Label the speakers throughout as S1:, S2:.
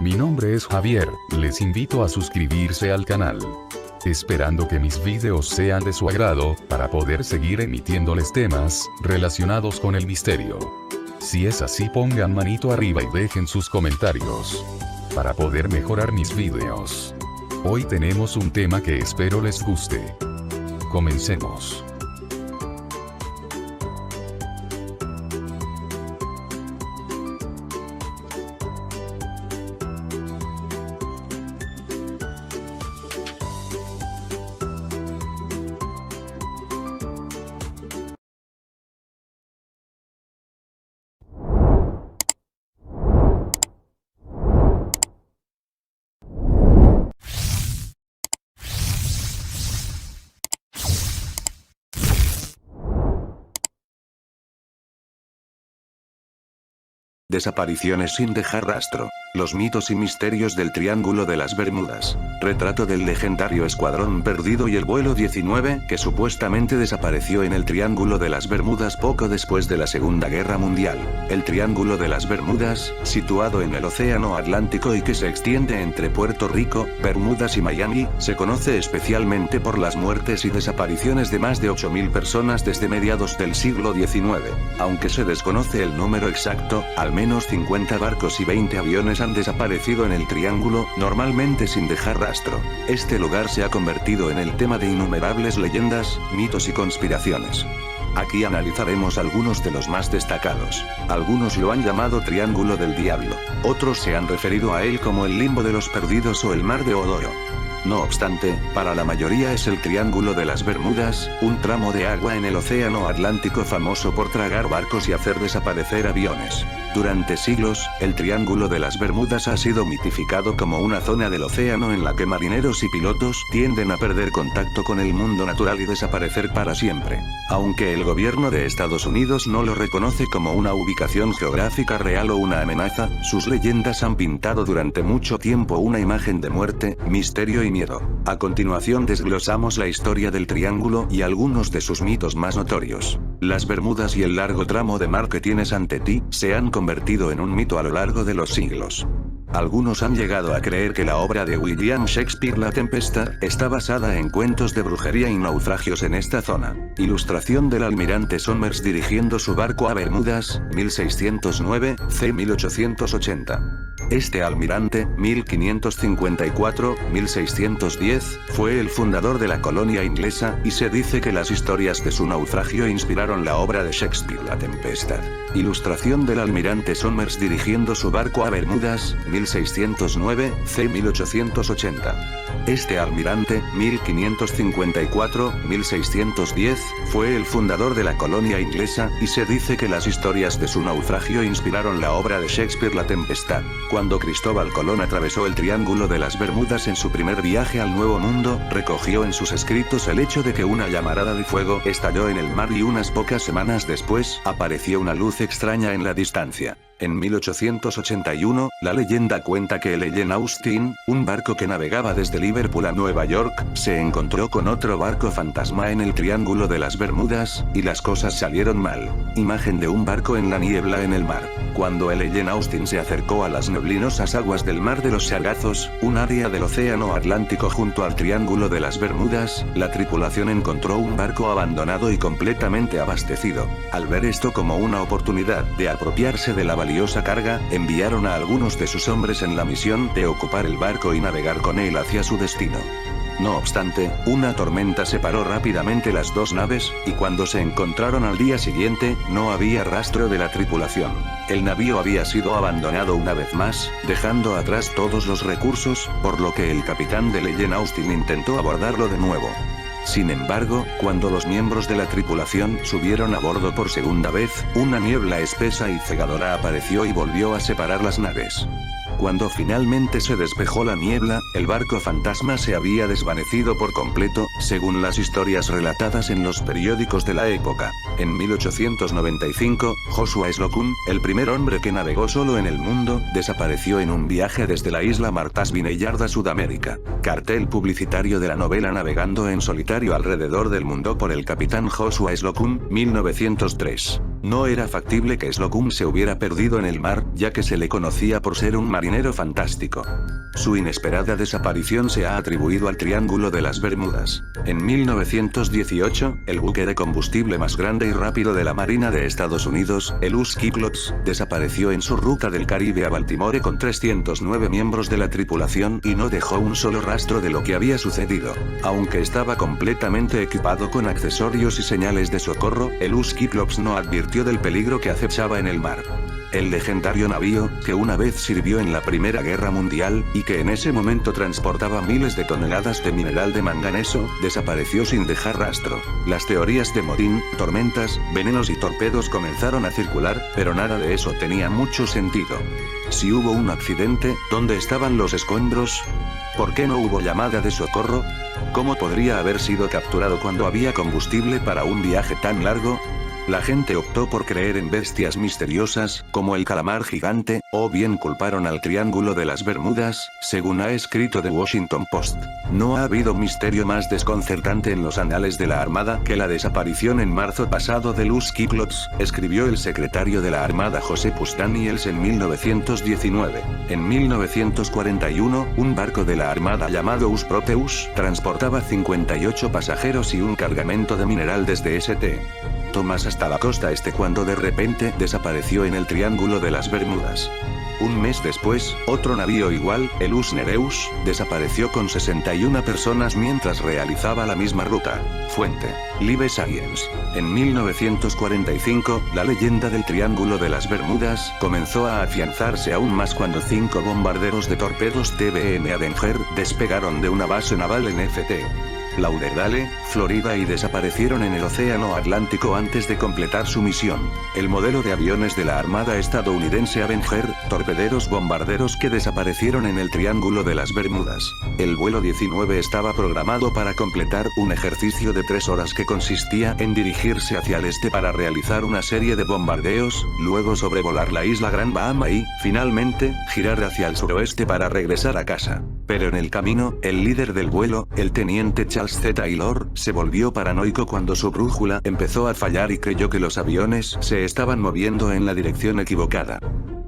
S1: Mi nombre es Javier, les invito a suscribirse al canal. Esperando que mis videos sean de su agrado, para poder seguir emitiéndoles temas relacionados con el misterio. Si es así, pongan manito arriba y dejen sus comentarios para poder mejorar mis videos. Hoy tenemos un tema que espero les guste. Comencemos.
S2: Desapariciones sin dejar rastro. Los mitos y misterios del Triángulo de las Bermudas. Retrato del legendario Escuadrón Perdido y el vuelo 19, que supuestamente desapareció en el Triángulo de las Bermudas poco después de la Segunda Guerra Mundial. El Triángulo de las Bermudas, situado en el Océano Atlántico y que se extiende entre Puerto Rico, Bermudas y Miami, se conoce especialmente por las muertes y desapariciones de más de 8.000 personas desde mediados del siglo XIX. Aunque se desconoce el número exacto, al menos 50 barcos y 20 aviones han desaparecido en el Triángulo, normalmente sin dejar rastro. Este lugar se ha convertido en el tema de innumerables leyendas, mitos y conspiraciones. Aquí analizaremos algunos de los más destacados. Algunos lo han llamado Triángulo del Diablo. Otros se han referido a él como el Limbo de los Perdidos o el Mar de Odoro. No obstante, para la mayoría es el Triángulo de las Bermudas, un tramo de agua en el Océano Atlántico famoso por tragar barcos y hacer desaparecer aviones. Durante siglos, el Triángulo de las Bermudas ha sido mitificado como una zona del océano en la que marineros y pilotos tienden a perder contacto con el mundo natural y desaparecer para siempre. Aunque el gobierno de Estados Unidos no lo reconoce como una ubicación geográfica real o una amenaza, sus leyendas han pintado durante mucho tiempo una imagen de muerte, misterio y miedo. A continuación desglosamos la historia del Triángulo y algunos de sus mitos más notorios. Las Bermudas y el largo tramo de mar que tienes ante ti, se han convertido en un mito a lo largo de los siglos. Algunos han llegado a creer que la obra de William Shakespeare La Tempestad está basada en cuentos de brujería y naufragios en esta zona. Ilustración del almirante Somers dirigiendo su barco a Bermudas, 1609, c. 1880. Este almirante, 1554-1610, fue el fundador de la colonia inglesa, y se dice que las historias de su naufragio inspiraron la obra de Shakespeare La Tempestad. Ilustración del almirante Somers dirigiendo su barco a Bermudas, 1609, c. 1880. Este almirante, 1554-1610, fue el fundador de la colonia inglesa, y se dice que las historias de su naufragio inspiraron la obra de Shakespeare La Tempestad. Cuando Cristóbal Colón atravesó el Triángulo de las Bermudas en su primer viaje al Nuevo Mundo, recogió en sus escritos el hecho de que una llamarada de fuego estalló en el mar y unas pocas semanas después, apareció una luz extraña en la distancia. En 1881, la leyenda cuenta que el Ellen Austin, un barco que navegaba desde Liverpool a Nueva York, se encontró con otro barco fantasma en el Triángulo de las Bermudas, y las cosas salieron mal. Imagen de un barco en la niebla en el mar. Cuando el Ellen Austin se acercó a las neblinosas aguas del Mar de los Sargazos, un área del Océano Atlántico junto al Triángulo de las Bermudas, la tripulación encontró un barco abandonado y completamente abastecido. Al ver esto como una oportunidad de apropiarse de la valiosa carga, enviaron a algunos de sus hombres en la misión de ocupar el barco y navegar con él hacia su destino. No obstante, una tormenta separó rápidamente las dos naves, y cuando se encontraron al día siguiente, no había rastro de la tripulación. El navío había sido abandonado una vez más, dejando atrás todos los recursos, por lo que el capitán del Ellen Austin intentó abordarlo de nuevo. Sin embargo, cuando los miembros de la tripulación subieron a bordo por segunda vez, una niebla espesa y cegadora apareció y volvió a separar las naves. Cuando finalmente se despejó la niebla, el barco fantasma se había desvanecido por completo, según las historias relatadas en los periódicos de la época. En 1895, Joshua Slocum, el primer hombre que navegó solo en el mundo, desapareció en un viaje desde la isla Martha's Vineyard a Sudamérica. Cartel publicitario de la novela Navegando en solitario alrededor del mundo por el capitán Joshua Slocum, 1903. No era factible que Slocum se hubiera perdido en el mar, ya que se le conocía por ser un marinero fantástico. Su inesperada desaparición se ha atribuido al Triángulo de las Bermudas. En 1918, el buque de combustible más grande y rápido de la Marina de Estados Unidos, el US Cyclops, desapareció en su ruta del Caribe a Baltimore con 309 miembros de la tripulación y no dejó un solo rastro de lo que había sucedido. Aunque estaba completamente equipado con accesorios y señales de socorro, el US Cyclops no advirtió del peligro que acechaba en el mar. El legendario navío, que una vez sirvió en la Primera Guerra Mundial, y que en ese momento transportaba miles de toneladas de mineral de manganeso, desapareció sin dejar rastro. Las teorías de motín, tormentas, venenos y torpedos comenzaron a circular, pero nada de eso tenía mucho sentido. Si hubo un accidente, ¿dónde estaban los escombros? ¿Por qué no hubo llamada de socorro? ¿Cómo podría haber sido capturado cuando había combustible para un viaje tan largo? La gente optó por creer en bestias misteriosas, como el calamar gigante, o bien culparon al Triángulo de las Bermudas, según ha escrito The Washington Post. No ha habido misterio más desconcertante en los anales de la Armada que la desaparición en marzo pasado del US Cyclops, escribió el secretario de la Armada Joseph Daniels en 1919. En 1941, un barco de la Armada llamado US Proteus transportaba 58 pasajeros y un cargamento de mineral desde St. Thomas hasta la costa este cuando de repente desapareció en el Triángulo de las Bermudas. Un mes después, otro navío igual, el US Nereus, desapareció con 61 personas mientras realizaba la misma ruta. Fuente: Live Science. En 1945, la leyenda del Triángulo de las Bermudas comenzó a afianzarse aún más cuando 5 bombarderos de torpedos TBM Avenger despegaron de una base naval en Ft. Lauderdale, Florida y desaparecieron en el Océano Atlántico antes de completar su misión. El modelo de aviones de la Armada estadounidense Avenger, torpederos bombarderos que desaparecieron en el Triángulo de las Bermudas. El vuelo 19 estaba programado para completar un ejercicio de 3 horas que consistía en dirigirse hacia el este para realizar una serie de bombardeos, luego sobrevolar la isla Gran Bahama y, finalmente, girar hacia el suroeste para regresar a casa. Pero en el camino, el líder del vuelo, el teniente Charles C. Taylor, se volvió paranoico cuando su brújula empezó a fallar y creyó que los aviones se estaban moviendo en la dirección equivocada.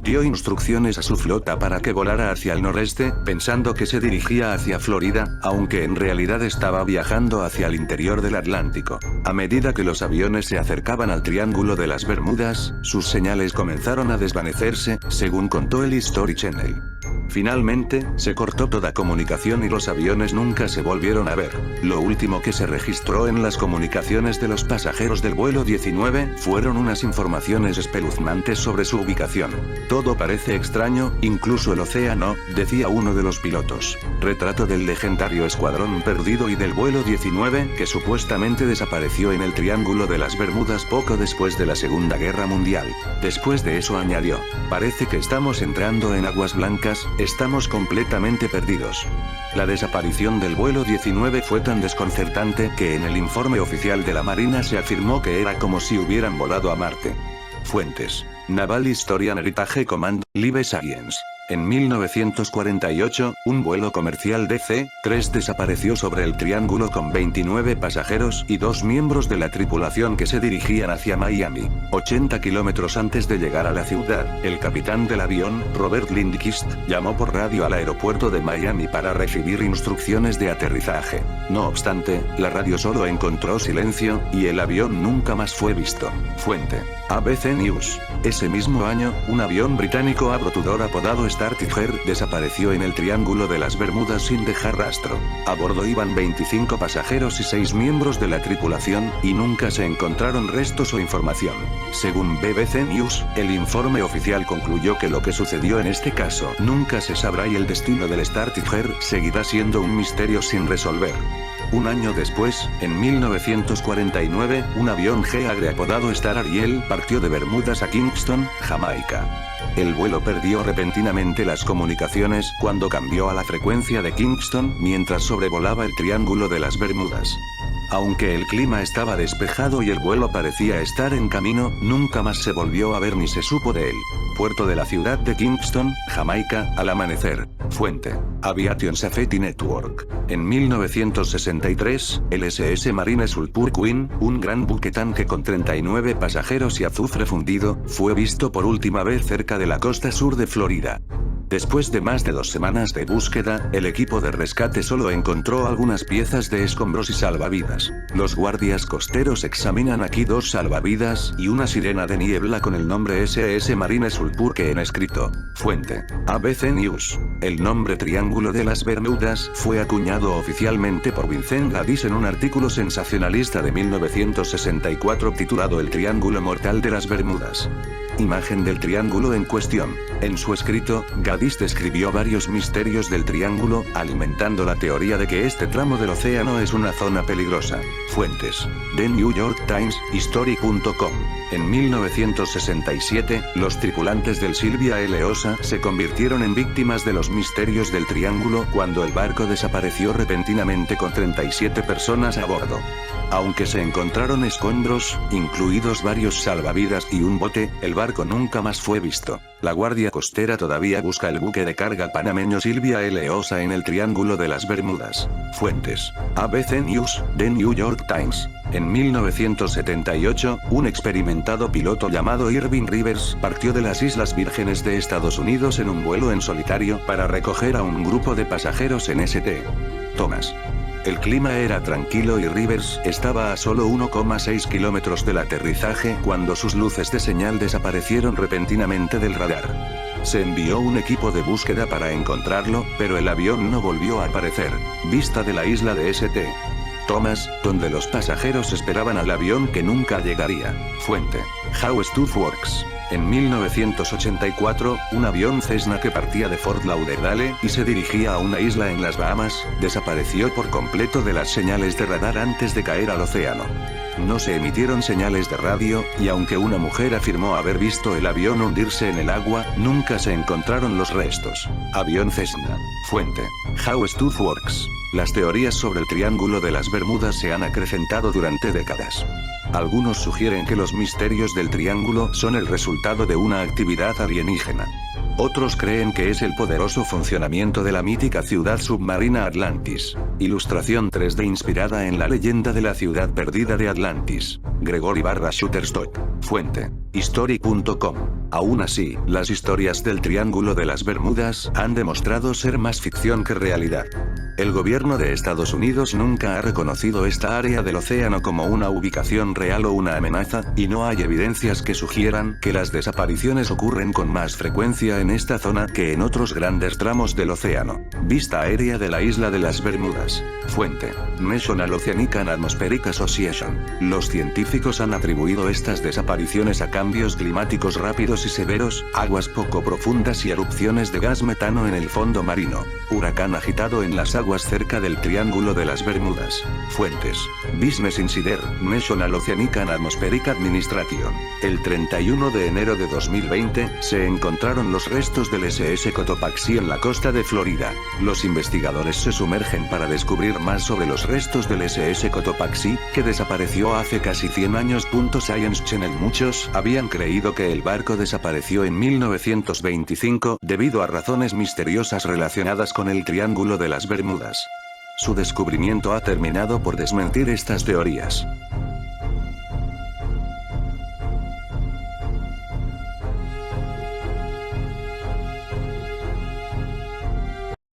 S2: Dio instrucciones a su flota para que volara hacia el noreste, pensando que se dirigía hacia Florida, aunque en realidad estaba viajando hacia el interior del Atlántico. A medida que los aviones se acercaban al Triángulo de las Bermudas, sus señales comenzaron a desvanecerse, según contó el History Channel. Finalmente, se cortó toda comunicación y los aviones nunca se volvieron a ver. Lo último que se registró en las comunicaciones de los pasajeros del vuelo 19 fueron unas informaciones espeluznantes sobre su ubicación. Todo parece extraño, incluso el océano, decía uno de los pilotos. Retrato del legendario escuadrón perdido y del vuelo 19 que supuestamente desapareció en el Triángulo de las Bermudas poco después de la Segunda Guerra Mundial. Después de eso añadió: parece que estamos entrando en aguas blancas, estamos completamente perdidos. La desaparición del vuelo 19 fue tan desconcertante que en el informe oficial de la Marina se afirmó que era como si hubieran volado a Marte. Fuentes: Naval Historian Heritage Command, Live Science. En 1948, un vuelo comercial DC-3 desapareció sobre el Triángulo con 29 pasajeros y 2 miembros de la tripulación que se dirigían hacia Miami. 80 kilómetros antes de llegar a la ciudad, el capitán del avión, Robert Lindquist, llamó por radio al aeropuerto de Miami para recibir instrucciones de aterrizaje. No obstante, la radio solo encontró silencio, y el avión nunca más fue visto. Fuente: ABC News. Ese mismo año, un avión británico Avro Tudor apodado Star Tiger desapareció en el Triángulo de las Bermudas sin dejar rastro. A bordo iban 25 pasajeros y 6 miembros de la tripulación, y nunca se encontraron restos o información. Según BBC News, el informe oficial concluyó que lo que sucedió en este caso nunca se sabrá y el destino del Star Tiger seguirá siendo un misterio sin resolver. Un año después, en 1949, un avión G-Agre apodado Star Ariel partió de Bermudas a Kingston, Jamaica. El vuelo perdió repentinamente las comunicaciones cuando cambió a la frecuencia de Kingston mientras sobrevolaba el Triángulo de las Bermudas. Aunque el clima estaba despejado y el vuelo parecía estar en camino, nunca más se volvió a ver ni se supo de él. Puerto de la ciudad de Kingston, Jamaica, al amanecer. Fuente: Aviation Safety Network. En 1963, el SS Marine Sulphur Queen, un gran buque tanque con 39 pasajeros y azufre fundido, fue visto por última vez cerca de la costa sur de Florida. Después de más de 2 semanas de búsqueda, el equipo de rescate solo encontró algunas piezas de escombros y salvavidas. Los guardias costeros examinan aquí 2 salvavidas y una sirena de niebla con el nombre SS Marine Sulphur que en escrito. Fuente: ABC News. El nombre Triángulo de las Bermudas fue acuñado oficialmente por Vincent Gaddis en un artículo sensacionalista de 1964 titulado El Triángulo Mortal de las Bermudas. Imagen del triángulo en cuestión. En su escrito, Gaddis describió varios misterios del triángulo, alimentando la teoría de que este tramo del océano es una zona peligrosa. Fuentes: The New York Times, History.com. En 1967, los tripulantes del Sylvia L. Osa se convirtieron en víctimas de los misterios del triángulo cuando el barco desapareció repentinamente con 37 personas a bordo. Aunque se encontraron escombros, incluidos varios salvavidas y un bote, el barco nunca más fue visto. La Guardia Costera todavía busca el buque de carga panameño Sylvia L. Osa en el Triángulo de las Bermudas. Fuentes: ABC News, The New York Times. En 1978, un experimentado piloto llamado Irving Rivers partió de las Islas Vírgenes de Estados Unidos en un vuelo en solitario para recoger a un grupo de pasajeros en St. Thomas. El clima era tranquilo y Rivers estaba a solo 1,6 kilómetros del aterrizaje cuando sus luces de señal desaparecieron repentinamente del radar. Se envió un equipo de búsqueda para encontrarlo, pero el avión no volvió a aparecer. Vista de la isla de St. Thomas, donde los pasajeros esperaban al avión que nunca llegaría. Fuente: How Stuff Works. En 1984, un avión Cessna que partía de Fort Lauderdale y se dirigía a una isla en las Bahamas, desapareció por completo de las señales de radar antes de caer al océano. No se emitieron señales de radio, y aunque una mujer afirmó haber visto el avión hundirse en el agua, nunca se encontraron los restos. Avión Cessna. Fuente: How Stuff Works. Las teorías sobre el Triángulo de las Bermudas se han acrecentado durante décadas. Algunos sugieren que los misterios del triángulo son el resultado de una actividad alienígena. Otros creen que es el poderoso funcionamiento de la mítica ciudad submarina Atlantis. Ilustración 3D inspirada en la leyenda de la ciudad perdida de Atlantis. Gregory/Shutterstock. Fuente: History.com. Aún así, las historias del Triángulo de las Bermudas han demostrado ser más ficción que realidad. El gobierno de Estados Unidos nunca ha reconocido esta área del océano como una ubicación real o una amenaza, y no hay evidencias que sugieran que las desapariciones ocurren con más frecuencia en esta zona que en otros grandes tramos del océano. Vista aérea de la isla de las Bermudas. Fuente: National Oceanic and Atmospheric Association. Los científicos han atribuido estas desapariciones a cambios climáticos rápidos y severos, aguas poco profundas y erupciones de gas metano en el fondo marino. Huracán agitado en las aguas cerca del Triángulo de las Bermudas. Fuentes: Business Insider, National Oceanic and Atmospheric Administration. El 31 de enero de 2020, se encontraron los restos del SS Cotopaxi en la costa de Florida. Los investigadores se sumergen para descubrir más sobre los restos del SS Cotopaxi, que desapareció hace casi 100 años. Science Channel. Muchos habían creído que el barco desapareció en 1925 debido a razones misteriosas relacionadas con el Triángulo de las Bermudas. Su descubrimiento ha terminado por desmentir estas teorías.